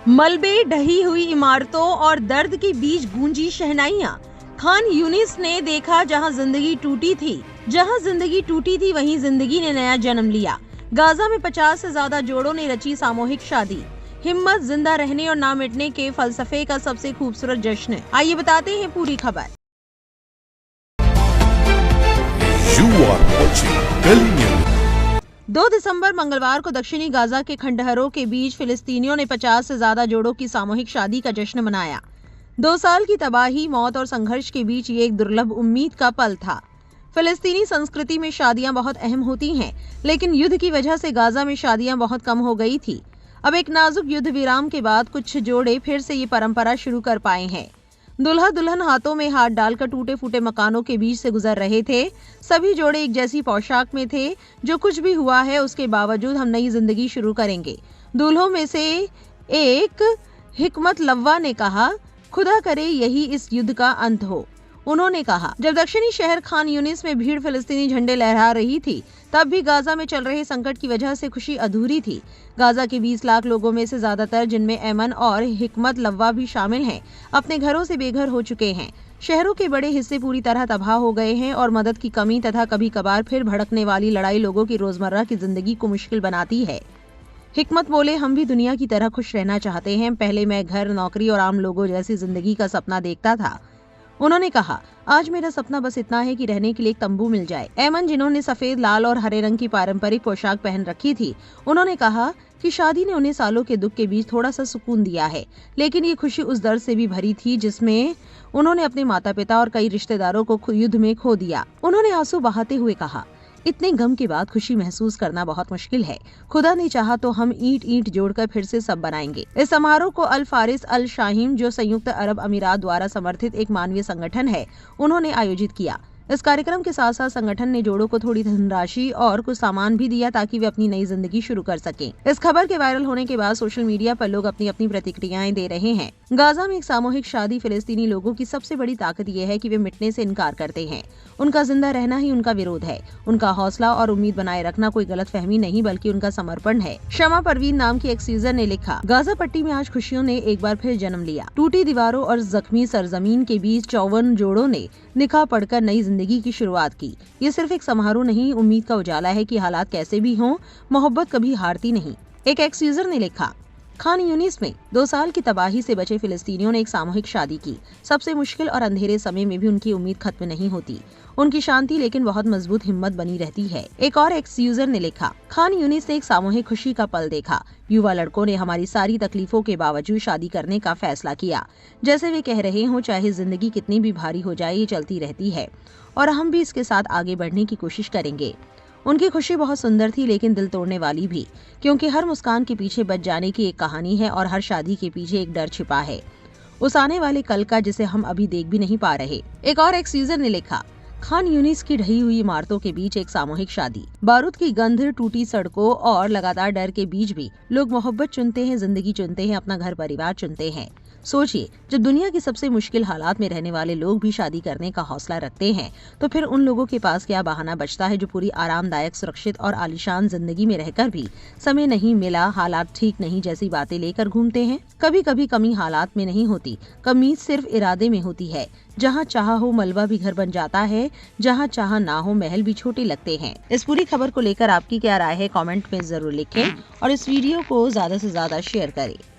मलबे, ढही हुई इमारतों और दर्द के बीच गूंजी शहनाइयां। खान यूनिस ने देखा जहां जिंदगी टूटी थी वहीं जिंदगी ने नया जन्म लिया। गाजा में 50 से ज्यादा जोड़ों ने रची सामूहिक शादी। हिम्मत, जिंदा रहने और ना मिटने के फलसफे का सबसे खूबसूरत जश्न। आइए बताते हैं पूरी खबर। You are watching Delhi News. 2 दिसंबर मंगलवार को दक्षिणी गाजा के खंडहरों के बीच फिलिस्तीनियों ने 50 से ज्यादा जोड़ों की सामूहिक शादी का जश्न मनाया। 2 साल की तबाही, मौत और संघर्ष के बीच ये एक दुर्लभ उम्मीद का पल था। फिलिस्तीनी संस्कृति में शादियां बहुत अहम होती हैं, लेकिन युद्ध की वजह से गाजा में शादियां बहुत कम हो गई थी। अब एक नाजुक युद्ध विराम के बाद कुछ जोड़े फिर से ये परंपरा शुरू कर पाए हैं। दुल्हा दुल्हन हाथों में हाथ डालकर टूटे फूटे मकानों के बीच से गुजर रहे थे। सभी जोड़े एक जैसी पोशाक में थे। जो कुछ भी हुआ है उसके बावजूद हम नई जिंदगी शुरू करेंगे। दूल्हों में से एक हिकमत लव्वा ने कहा, खुदा करे यही इस युद्ध का अंत हो। उन्होंने कहा, जब दक्षिणी शहर खान यूनिस में भीड़ फिलिस्तीनी झंडे लहरा रही थी, तब भी गाजा में चल रहे संकट की वजह से खुशी अधूरी थी। गाजा के 20 लाख लोगों में से ज्यादातर, जिनमें ऐमन और हिकमत लव्वा भी शामिल हैं, अपने घरों से बेघर हो चुके हैं। शहरों के बड़े हिस्से पूरी तरह तबाह हो गए हैं और मदद की कमी तथा कभी कभार फिर भड़कने वाली लड़ाई लोगों की रोजमर्रा की जिंदगी को मुश्किल बनाती है। हिकमत बोले, हम भी दुनिया की तरह खुश रहना चाहते हैं। पहले मैं घर, नौकरी और आम लोगों जैसी जिंदगी का सपना देखता था। उन्होंने कहा, आज मेरा सपना बस इतना है कि रहने के लिए एक तंबू मिल जाए। ऐमन, जिन्होंने सफेद, लाल और हरे रंग की पारंपरिक पोशाक पहन रखी थी, उन्होंने कहा कि शादी ने उन्हें सालों के दुख के बीच थोड़ा सा सुकून दिया है, लेकिन ये खुशी उस दर्द से भी भरी थी जिसमें उन्होंने अपने माता पिता और कई रिश्तेदारों को युद्ध में खो दिया। उन्होंने आंसू बहाते हुए कहा, इतने गम के बाद खुशी महसूस करना बहुत मुश्किल है। खुदा ने चाहा तो हम ईंट ईंट जोड़कर फिर से सब बनाएंगे। इस समारोह को अल फारिस अल शाहीम, जो संयुक्त अरब अमीरात द्वारा समर्थित एक मानवीय संगठन है, उन्होंने आयोजित किया। इस कार्यक्रम के साथ साथ संगठन ने जोड़ों को थोड़ी धनराशि और कुछ सामान भी दिया ताकि वे अपनी नई जिंदगी शुरू कर सकें। इस खबर के वायरल होने के बाद सोशल मीडिया पर लोग अपनी अपनी प्रतिक्रियाएं दे रहे हैं। गाजा में एक सामूहिक शादी फिलिस्तीनी लोगों की सबसे बड़ी ताकत ये है कि वे मिटने से इनकार करते हैं। उनका जिंदा रहना ही उनका विरोध है। उनका हौसला और उम्मीद बनाए रखना कोई गलतफहमी नहीं बल्कि उनका समर्पण है। शमा परवीन नाम की एक यूजर ने लिखा, गाजा पट्टी में आज खुशियों ने एक बार फिर जन्म लिया। टूटी दीवारों और जख्मी सरजमीन के बीच 54 जोड़ों ने निकाह पढ़कर नई जिंदगी की शुरुआत की। ये सिर्फ एक समारोह नहीं, उम्मीद का उजाला है कि हालात कैसे भी हों, मोहब्बत कभी हारती नहीं। एक एक्स यूजर ने लिखा, खान यूनिस में 2 साल की तबाही से बचे फिलिस्तीनियों ने एक सामूहिक शादी की। सबसे मुश्किल और अंधेरे समय में भी उनकी उम्मीद खत्म नहीं होती। उनकी शांति लेकिन बहुत मजबूत हिम्मत बनी रहती है। एक और एक्स यूजर ने लिखा, खान यूनिस ने एक सामूहिक खुशी का पल देखा। युवा लड़कों ने हमारी सारी तकलीफों के बावजूद शादी करने का फैसला किया। जैसे वे कह रहे हों, चाहे जिंदगी कितनी भी भारी हो जाए, ये चलती रहती है और हम भी इसके साथ आगे बढ़ने की कोशिश करेंगे। उनकी खुशी बहुत सुंदर थी लेकिन दिल तोड़ने वाली भी, क्योंकि हर मुस्कान के पीछे बच जाने की एक कहानी है और हर शादी के पीछे एक डर छिपा है, उस आने वाले कल का जिसे हम अभी देख भी नहीं पा रहे। एक और एक्स यूजर ने लिखा, खान यूनिस की ढही हुई इमारतों के बीच एक सामूहिक शादी। बारूद की गंध, टूटी सड़कों और लगातार डर के बीच भी लोग मोहब्बत चुनते हैं, जिंदगी चुनते हैं, अपना घर परिवार चुनते हैं। सोचिए, जब दुनिया की सबसे मुश्किल हालात में रहने वाले लोग भी शादी करने का हौसला रखते हैं, तो फिर उन लोगों के पास क्या बहाना बचता है जो पूरी आरामदायक, सुरक्षित और आलीशान जिंदगी में रहकर भी समय नहीं मिला, हालात ठीक नहीं जैसी बातें लेकर घूमते हैं। कभी कभी कमी हालात में नहीं होती, कमी सिर्फ इरादे में होती है। जहाँ चाह हो मलबा भी घर बन जाता है, जहाँ चाह ना हो महल भी छोटे लगते हैं। इस पूरी खबर को लेकर आपकी क्या राय है, कमेंट में जरूर लिखें और इस वीडियो को ज्यादा से ज्यादा शेयर करें।